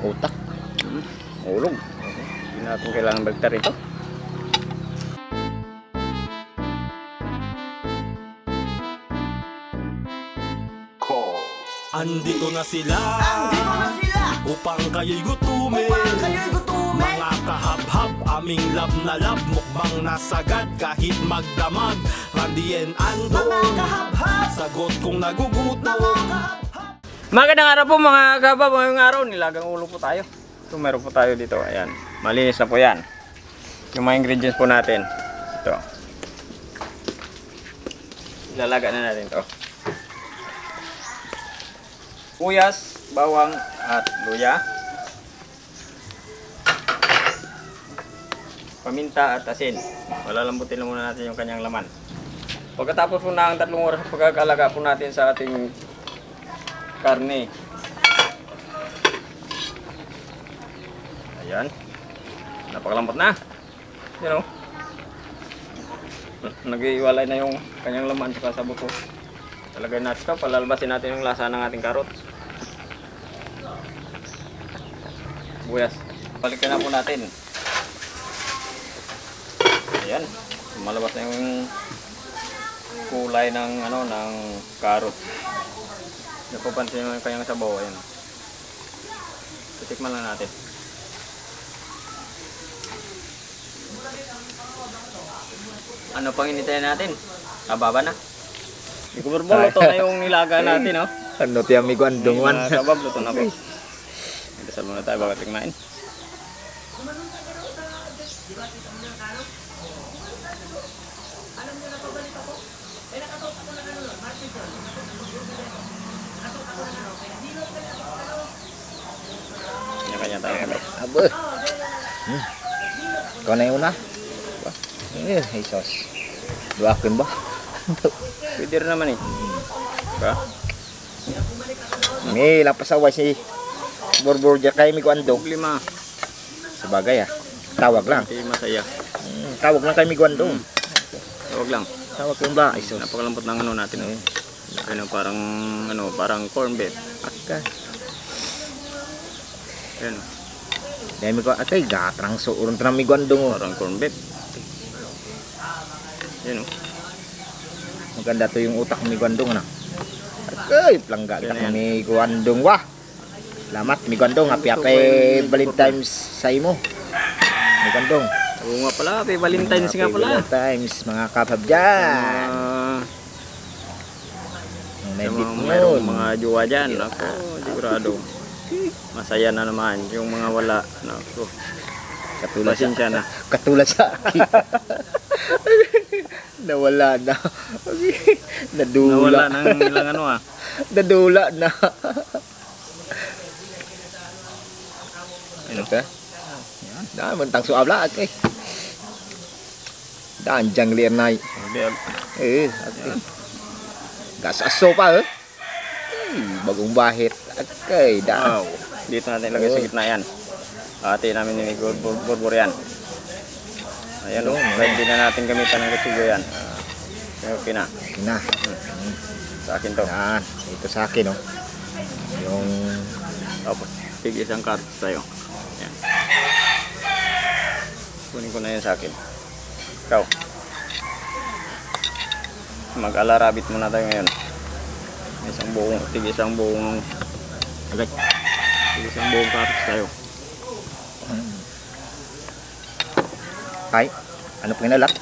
Utak. Ulog. Hindi natin kailangan bagtar ito. Andito na sila upang kayo'y gutumin. Mga kahab-hab, aming lab na lab, mukbang nasagad kahit magdamag. Randy and Ando, sagot kong nagugutom. Magandang araw po mga kabab. Ngayong araw nilagang ulo po tayo. So meron po tayo dito. Ayan, malinis na po yan. Yung mga ingredients po natin. Ito. Ilalaga na natin ito. Uyas, bawang at luya, paminta at asin. Malalambutin lang muna natin yung kanyang laman. Pagkatapos po ng 3 oras pagkakalaga po natin sa ating karne. Ayan. Napakalambot na. You know. Nag-iwalay na yung kanyang laman sa buto. Talagay natin ito, palalbasin natin yung lasa ng ating carrots. Buyas. Balikan na po natin. Ayan. Malabas na yung kulay ng ng carrot. Napapansin nyo yung kanyang sabaw. Ayan. Titikman lang natin. Ano pang hinitayin natin? Kababa na. Luto na yung nilaga natin, no? Ano tiyan mi guandungan. Mga kabab, luto na po. Dasal muna tayo bago tingnain. Kanya-kanya tayo. Abo. Ikaw na yung una. Jesus. Duakin ba? Pwede rin naman eh. Diba? May lapasaway si Borbor dyan kay mi guando. Problema. Sabagay tawag lang. Hindi masaya. Tawag lang kay mi guando. Tawag lang. Tawag lang ba? Jesus. Napakalambot ng natin. Parang corn beef. Okay. Ayan. Dahil mi ko atay gatrang so urun tra mi guando mo. Parang corn beef. Ayan o. Maganda to yung utak mi guandong na. Okay, plangga ka mi guandong wah. Salamat mi guandong, happy Valentine's sa imo. Mi guandong. Oo nga pala, happy Valentine's nga pala. Valentine's mga kapab dyan. Mayroong mga jowa dyan. Ako, sigurado. Masaya na naman. Yung mga wala. Ako, pasensya na. Katulad sa akin. Nawala na. Nadula. Nawala ng ilang Nadula na. Ano ka? Daan man tang suabla at daan jang liernay. Gasaso pa bagong bahit. Okay, daan. Wow. Dito natin ilagay sa gitna yan. Hati namin ni Borbor yan. Ayan o. Ready na natin gamitan ng kutsilyo yan. Okay na. Okay na. Sa akin to. Yan. Ito sa akin yung Tapos, tig isang carrots tayo. Ayan. Kunin ko na yan sa akin. Ikaw. Mag-alarabit muna tayo ngayon. Tig isang buong agad. Tig isang buong carrots tayo. Ay, ano pong inalak?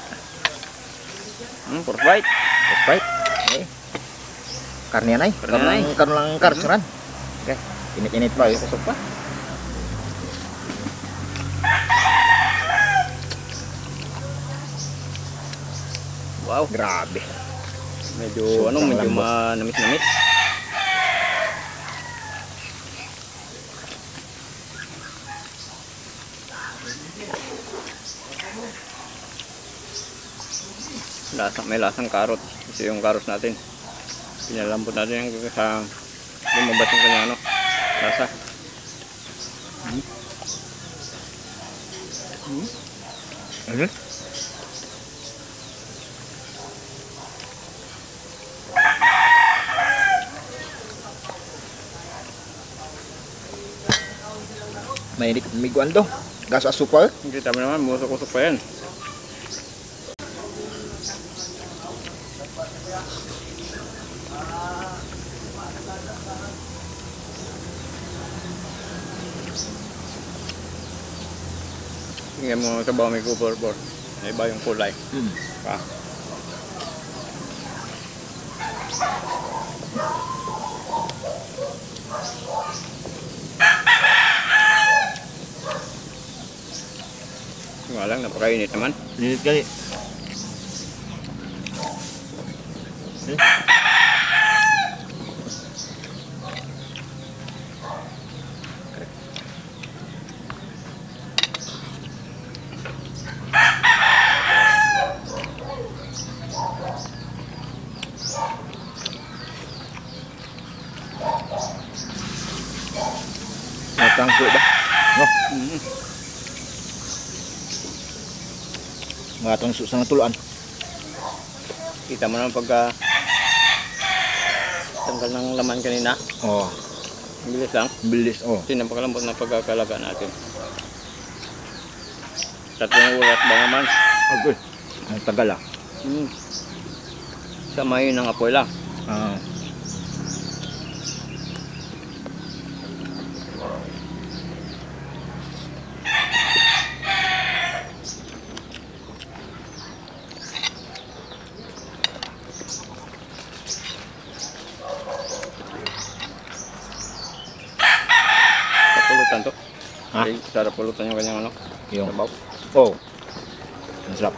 Pork bite. Pork bite. Okay. Karne yan ay. Karne lang karsuran. Okay. Init-init pa. Kusok pa. Wow. Grabe. Medyo manamis-namis. May lasang carrot. Kasi yung carrot natin, pinalambot natin yung lumabas yung kanya lasa. Mainit mi guandong. Gaso asukal. Kita mo naman, musok-usok pa yan. Tingnan mo sa bawa may kupor-por. Iba yung kulay. Pa. Nga lang, napakainit naman. Init kali. Matangso ba? No. Matangso sa natuluan. Kita mo naman pagka tanggal ng laman kanina. Oh, Bilis lang. bilis oh. Kasi napakalambot na pagkakalaga natin. 3 oras ba naman? Okay. Ang tagal ah. Samayin ng apoy lang. Ah. Pulutan to. Ha? Ay, sarap pulutan yung kanyang ano. Yung Sabaw. oh. Ang sarap.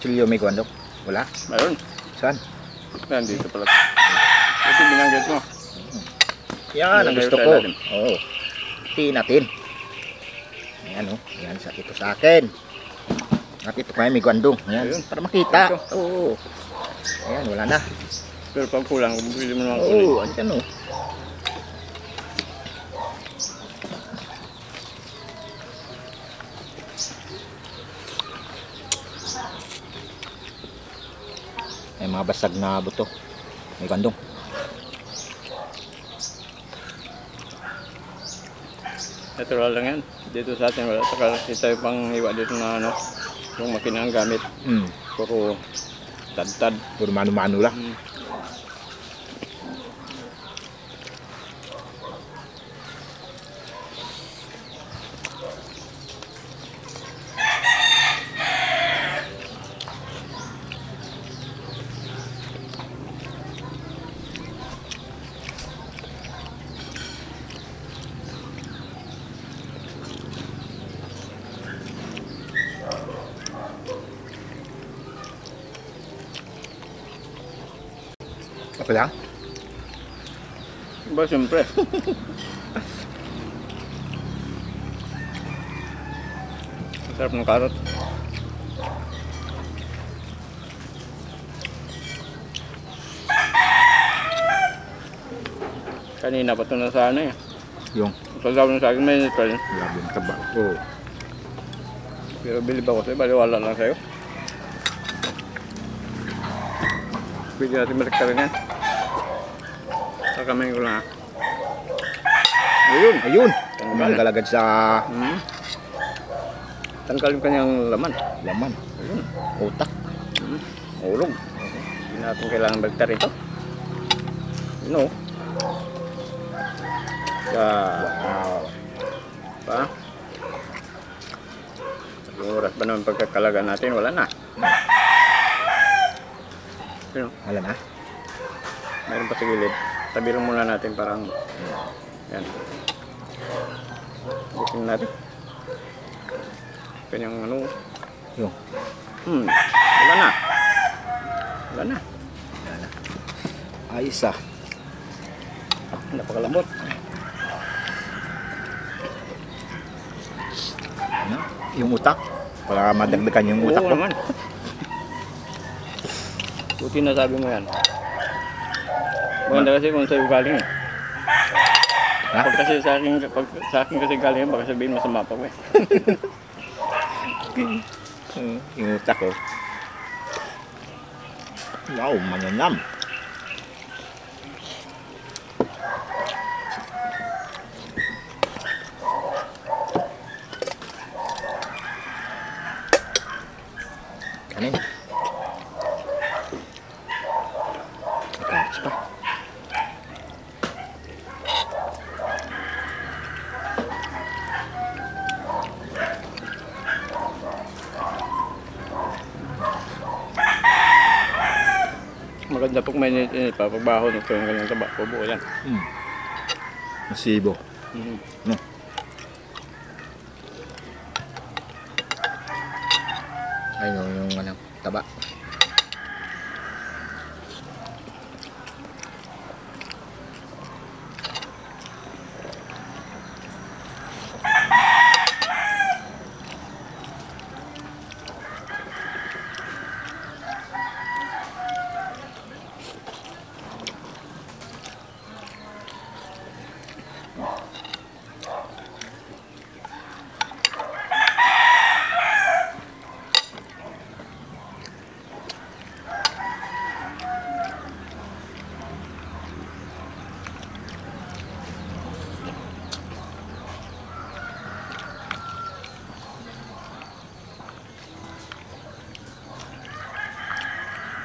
Chilyo may guandong? Wala? Mayroon. Saan? Nandito pala. Ito binanggit mo. Yan ang Yan, gusto sa ko. ilalim. Oo. Tiin natin. Ayan o. Ayan ito sa akin. At ito kaya may guandong. Ayan. Ayun. Para makita. Ito. Oo. Ayan wala na. Pero pag kulang, bumili mo naman kulit. Oo. Andyan o. Ay mga basag na buto. May guandong. Natural lang yan. Dito sa atin, wala. Saka kita yung pang iwa dito na ano. Yung makina ang gamit. Puro tad-tad. Puro mano-mano lang. Okay lang? Ba, siyempre. Sarap ng karot. Kanina pa ito na sana eh. Yung Sasaw na sa akin may neutral. labing taba. Oo. Pero bilib ako sa'yo, baliwala lang sa'yo. Pwede natin balik ka rin yan. Kakamay ko lang ha. Ayun! Ayun! Tanggal. Tanggal agad sa Tanggal yung kanyang laman. laman. Ayun. Utak. Ulog. Hindi natin kailangan baliktar ito. Yun o. Wow. Pa. Yung oras ba naman pagkakalaga natin? Wala na. Yun o. Wala na? Mayroon pa sa gilid. Tabi lang muna natin parang yan. Bukin natin. Kanyang ano. Yung. Wala na. Wala na. Ayos ah. Napakalambot. Ano? Yung utak. Para madagdagan yung utak Oo ko. naman. Buti na sabi mo yan. Maganda kasi kung sa'yo galing eh. Ha? Pag sa akin kasi galing yan, baka sabihin masama pa ko eh. Yung utak ko. Wow, manyanam. Kanin. Kanis pa. Maganda pag may init pa, pagbaho nito yung kanyang taba, pubuo yan. Masibo. No. Ayun yung ano, taba.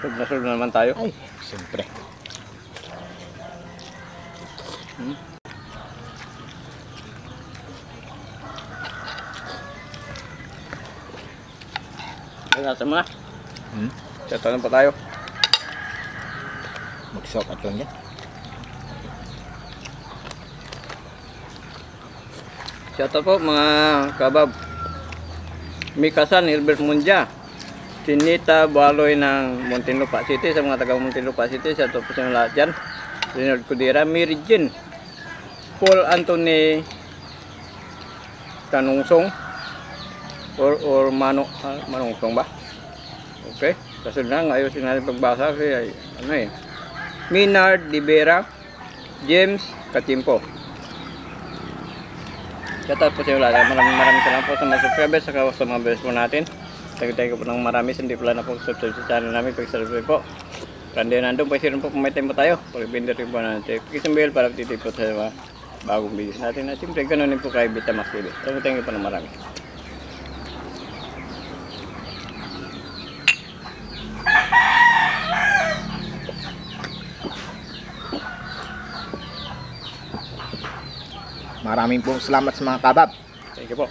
Nasunod na naman tayo. Ay, siyempre. Ay, nasa mga. Hmm? Tatanong pa tayo. Mag-soak at lang yan. Shoutout po mga kabab. Mikasan, Hilbert Munja. Sinita Baloy ng Muntinlupa City, sa mga taga Muntinlupa City, shoutout po sa lahat dyan. Leonard Cudera, Mary Jean, Paul Anthony Tanungsong or Manungsong ba? Okay, kasunod na, ayusin natin pagbasa kasi ano eh. Minard Divera, James Katimpo. Shoutout po sa lahat. Maraming salamat po sa mga subscribers sa mga viewers po natin. Thank you po ng marami. Hindi pala na po subscribe sa channel namin. Pag-subscribe po. Kandi nandun. Pag-share po kung may time po tayo. Pag-binder rin po na notification bell para titip po sa mga bagong videos natin. At siyempre ganoon din po kay Bitamax TV. Thank you po ng marami. Maraming pong salamat sa mga kabab. Thank you po.